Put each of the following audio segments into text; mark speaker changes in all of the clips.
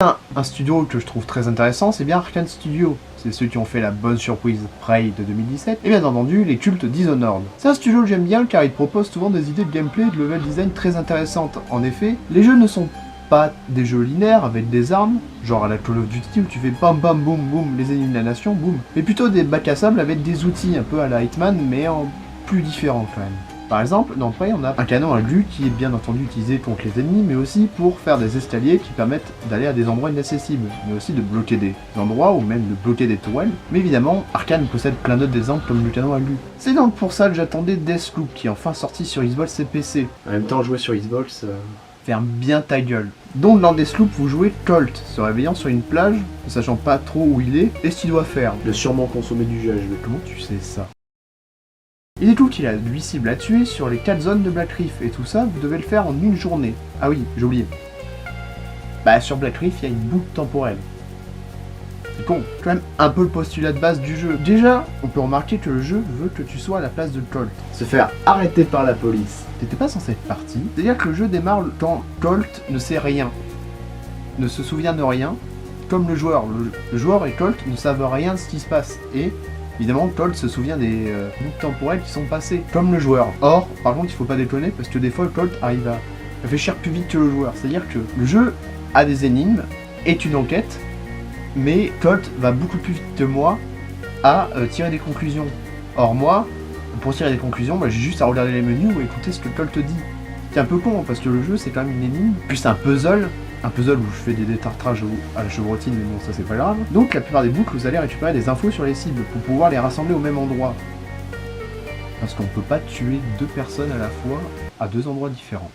Speaker 1: Un studio que je trouve très intéressant, c'est bien Arkane Studio. C'est ceux qui ont fait la bonne surprise Prey de 2017, et bien entendu les cultes Dishonored. C'est un studio que j'aime bien car il propose souvent des idées de gameplay et de level design très intéressantes. En effet, les jeux ne sont pas des jeux linéaires avec des armes, genre à la Call of Duty où tu fais bam bam boum boum les ennemis de la nation, boum, mais plutôt des bacs à sable avec des outils un peu à la Hitman mais en plus différents quand même. Par exemple, dans Prey, on a un canon à glu qui est bien entendu utilisé contre les ennemis, mais aussi pour faire des escaliers qui permettent d'aller à des endroits inaccessibles, mais aussi de bloquer des endroits ou même de bloquer des tourelles. Mais évidemment, Arkane possède plein d'autres exemples comme le canon à glu. C'est donc pour ça que j'attendais Deathloop qui est enfin sorti sur Xbox et PC. En même temps, jouer sur Xbox, ferme bien ta gueule. Donc dans Deathloop, vous jouez Colt, se réveillant sur une plage, ne sachant pas trop où il est et ce qu'il doit faire. Il a sûrement consommé du GHB. Comment tu sais ça? Il découvre qu'il a 8 cibles à tuer sur les 4 zones de Black Reef, et tout ça, vous devez le faire en une journée. Ah oui, j'ai oublié. Bah, sur Black Reef, il y a une boucle temporelle. C'est con, quand même un peu le postulat de base du jeu. Déjà, on peut remarquer que le jeu veut que tu sois à la place de Colt. Se faire arrêter par la police. T'étais pas censé être parti. C'est-à-dire que le jeu démarre quand Colt ne sait rien. Ne se souvient de rien. Comme le joueur. Le joueur et Colt ne savent rien de ce qui se passe. Et évidemment, Colt se souvient des boucles temporelles qui sont passées, comme le joueur. Or, par contre, il faut pas déconner, parce que des fois, Colt arrive à réfléchir plus vite que le joueur. C'est-à-dire que le jeu a des énigmes, est une enquête, mais Colt va beaucoup plus vite que moi à tirer des conclusions. Or, moi, pour tirer des conclusions, bah, j'ai juste à regarder les menus ou écouter ce que Colt dit. C'est un peu con, parce que le jeu, c'est quand même une énigme, puis c'est un puzzle où je fais des détartrages à la chevrotine, mais bon, ça c'est pas grave. Donc la plupart des boucles, vous allez récupérer des infos sur les cibles pour pouvoir les rassembler au même endroit. Parce qu'on peut pas tuer 2 personnes à la fois à 2 endroits différents.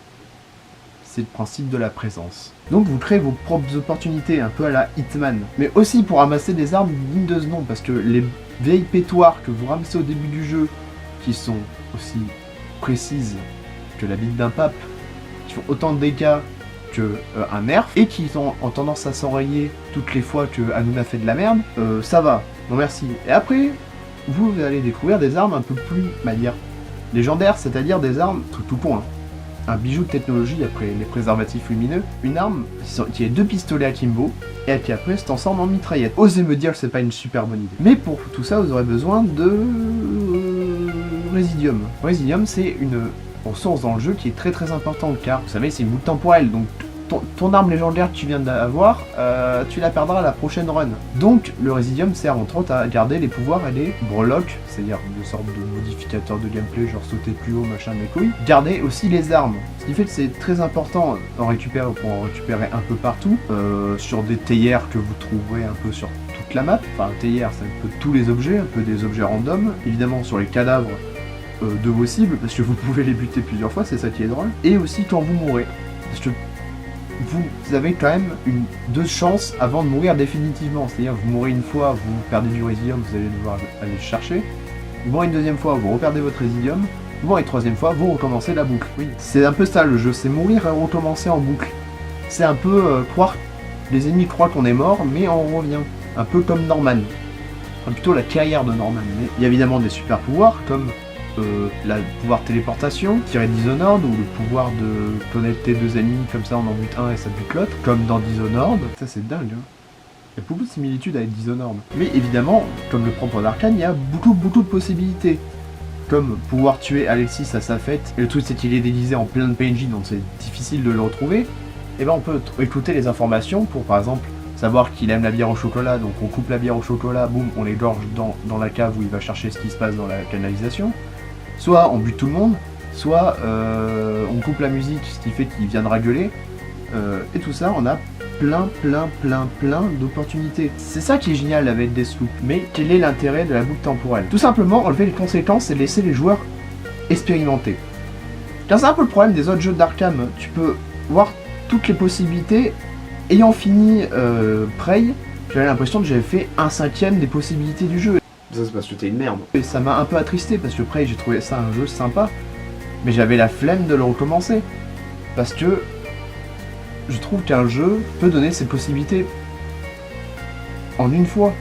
Speaker 1: C'est le principe de la présence. Donc vous créez vos propres opportunités, un peu à la Hitman. Mais aussi pour ramasser des armes dignes de ce nom, parce que les vieilles pétoires que vous ramassez au début du jeu, qui sont aussi précises que la bite d'un pape, qui font autant de dégâts un nerf, et qui ont tendance à s'enrayer toutes les fois que Hanouna fait de la merde, ça va, non merci. Et après, vous allez découvrir des armes un peu plus, légendaires, c'est-à-dire des armes, tout con, hein. Un bijou de technologie après les préservatifs lumineux, une arme qui est 2 pistolets akimbo, et qui après se transforme en mitraillette. Osez me dire que c'est pas une super bonne idée. Mais pour tout ça, vous aurez besoin de Residium. Residium, c'est une ressource dans le jeu qui est très très importante, car vous savez, c'est une boucle temporelle, donc ton arme légendaire que tu viens d'avoir, tu la perdras à la prochaine run. Donc le Residium sert entre autres à garder les pouvoirs et les breloques, c'est-à-dire une sorte de modificateur de gameplay, genre sauter plus haut, machin, mes couilles. Garder aussi les armes, ce qui fait que c'est très important pour en récupérer un peu partout, sur des théières que vous trouverez un peu sur toute la map. Enfin, théière, c'est un peu tous les objets, un peu des objets random, évidemment sur les cadavres de vos cibles, parce que vous pouvez les buter plusieurs fois, c'est ça qui est drôle, et aussi quand vous mourrez, parce que vous avez quand même 2 chances avant de mourir définitivement, c'est-à-dire vous mourrez une fois, vous perdez du Residium, vous allez devoir aller le chercher, vous mourrez une deuxième fois, vous reperdez votre Residium, vous mourrez une troisième fois, vous recommencez la boucle. Oui, c'est un peu ça le jeu, c'est mourir et recommencer en boucle. C'est un peu les ennemis croient qu'on est mort, mais on revient, un peu comme Norman, enfin plutôt la carrière de Norman, mais il y a évidemment des super pouvoirs comme le pouvoir téléportation, tirer Dishonored, ou le pouvoir de connecter 2 ennemis comme ça, on en bute un et ça bute l'autre, comme dans Dishonored. Ça c'est dingue, hein. Il y a beaucoup de similitudes avec Dishonored. Mais évidemment, comme le propre d'Arkane, il y a beaucoup de possibilités. Comme pouvoir tuer Alexis à sa fête, et le truc c'est qu'il est déguisé en plein de PNJ, donc c'est difficile de le retrouver. Et ben on peut écouter les informations pour par exemple savoir qu'il aime la bière au chocolat, donc on coupe la bière au chocolat, boum, on l'égorge dans la cave où il va chercher ce qui se passe dans la canalisation. Soit on bute tout le monde, soit on coupe la musique, ce qui fait qu'il viendra gueuler. Et tout ça, on a plein d'opportunités. C'est ça qui est génial avec Deathloop. Mais quel est l'intérêt de la boucle temporelle? Tout simplement, enlever les conséquences et laisser les joueurs expérimenter. Car c'est un peu le problème des autres jeux d'Arkham. Tu peux voir toutes les possibilités. Ayant fini Prey, j'avais l'impression que j'avais fait 1/5 des possibilités du jeu. Ça c'est parce que t'es une merde. Et ça m'a un peu attristé parce que Prey j'ai trouvé ça un jeu sympa, mais j'avais la flemme de le recommencer. Parce que je trouve qu'un jeu peut donner ses possibilités en une fois.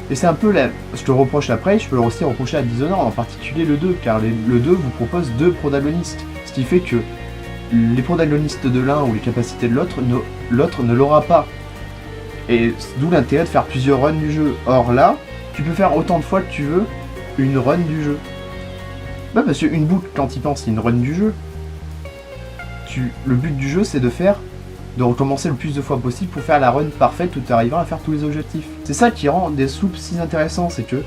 Speaker 1: Et c'est un peu ce que je reproche à Prey, je peux le aussi reprocher à Dishonored, en particulier le 2, car le 2 vous propose 2 protagonistes. Ce qui fait que les protagonistes de l'un ou les capacités de l'autre ne l'aura pas. Et d'où l'intérêt de faire plusieurs runs du jeu. Or là, tu peux faire autant de fois que tu veux une run du jeu. Bah parce qu'une boucle, quand tu y penses, c'est une run du jeu. Le but du jeu, c'est de recommencer le plus de fois possible pour faire la run parfaite où tu arriveras à faire tous les objectifs. C'est ça qui rend Deathloop si intéressant, c'est que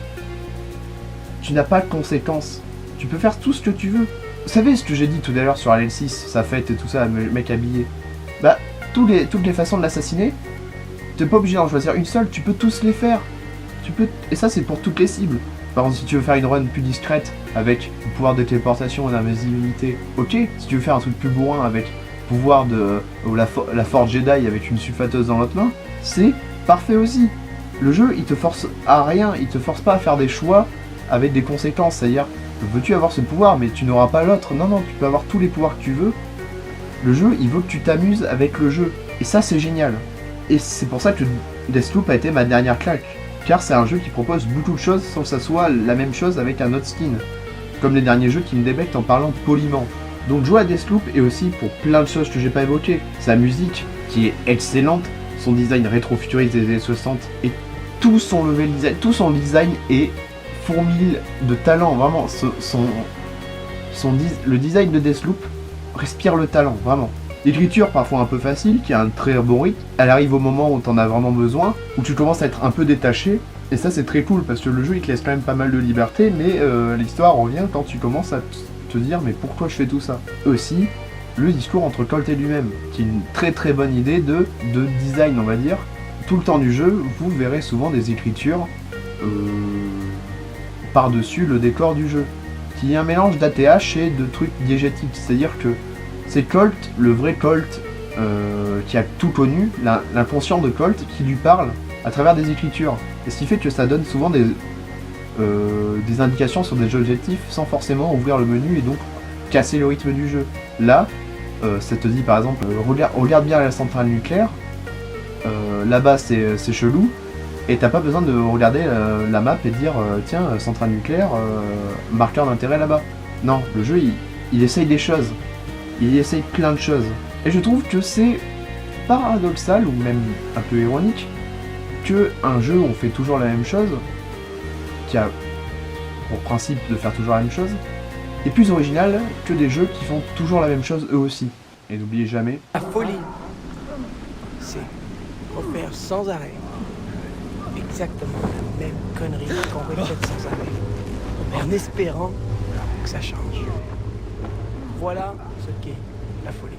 Speaker 1: tu n'as pas de conséquences. Tu peux faire tout ce que tu veux. Vous savez ce que j'ai dit tout à l'heure sur Alexis, sa fête et tout ça, le mec habillé. Bah, toutes les façons de l'assassiner, t'es pas obligé d'en choisir une seule, tu peux tous les faire. Et ça, c'est pour toutes les cibles. Par exemple, si tu veux faire une run plus discrète, avec le pouvoir de téléportation et d'invisibilité, ok. Si tu veux faire un truc plus bourrin avec le pouvoir de la Force Jedi avec une sulfateuse dans l'autre main, c'est parfait aussi. Le jeu, il te force à rien, il te force pas à faire des choix avec des conséquences, c'est-à-dire, veux-tu avoir ce pouvoir, mais tu n'auras pas l'autre. Non, tu peux avoir tous les pouvoirs que tu veux. Le jeu, il veut que tu t'amuses avec le jeu. Et ça, c'est génial. Et c'est pour ça que Deathloop a été ma dernière claque. Car c'est un jeu qui propose beaucoup de choses sans que ça soit la même chose avec un autre skin. Comme les derniers jeux qui me débectent en parlant poliment. Donc jouer à Deathloop et aussi pour plein de choses que j'ai pas évoquées. Sa musique, qui est excellente, son design rétro-futuriste des années 60, et tout son level design, tout son design est fourmille de talent, vraiment. Le design de Deathloop respire le talent, vraiment. L'écriture, parfois un peu facile, qui a un très bon rythme, elle arrive au moment où t'en as vraiment besoin, où tu commences à être un peu détaché, et ça c'est très cool, parce que le jeu il te laisse quand même pas mal de liberté, mais l'histoire revient quand tu commences à te dire mais pourquoi je fais tout ça. Aussi, le discours entre Colt et lui-même, qui est une très très bonne idée de design, on va dire. Tout le temps du jeu, vous verrez souvent des écritures par-dessus le décor du jeu, qui est un mélange d'ATH et de trucs diégétiques, c'est-à-dire que c'est Colt, le vrai Colt, qui a tout connu, l'inconscient de Colt, qui lui parle à travers des écritures. Et ce qui fait que ça donne souvent des indications sur des objectifs sans forcément ouvrir le menu et donc casser le rythme du jeu. Là, ça te dit par exemple, regarde bien la centrale nucléaire, là-bas c'est chelou, et t'as pas besoin de regarder la map et de dire tiens, centrale nucléaire, marqueur d'intérêt là-bas. Non, le jeu il essaye des choses. Il essaye plein de choses. Et je trouve que c'est paradoxal, ou même un peu ironique, que un jeu où on fait toujours la même chose, qui a pour principe de faire toujours la même chose, est plus original que des jeux qui font toujours la même chose eux aussi. Et n'oubliez jamais...
Speaker 2: La folie, c'est refaire sans arrêt exactement la même connerie qu'on répète sans arrêt, en espérant que ça change. Voilà ce qu'est la folie.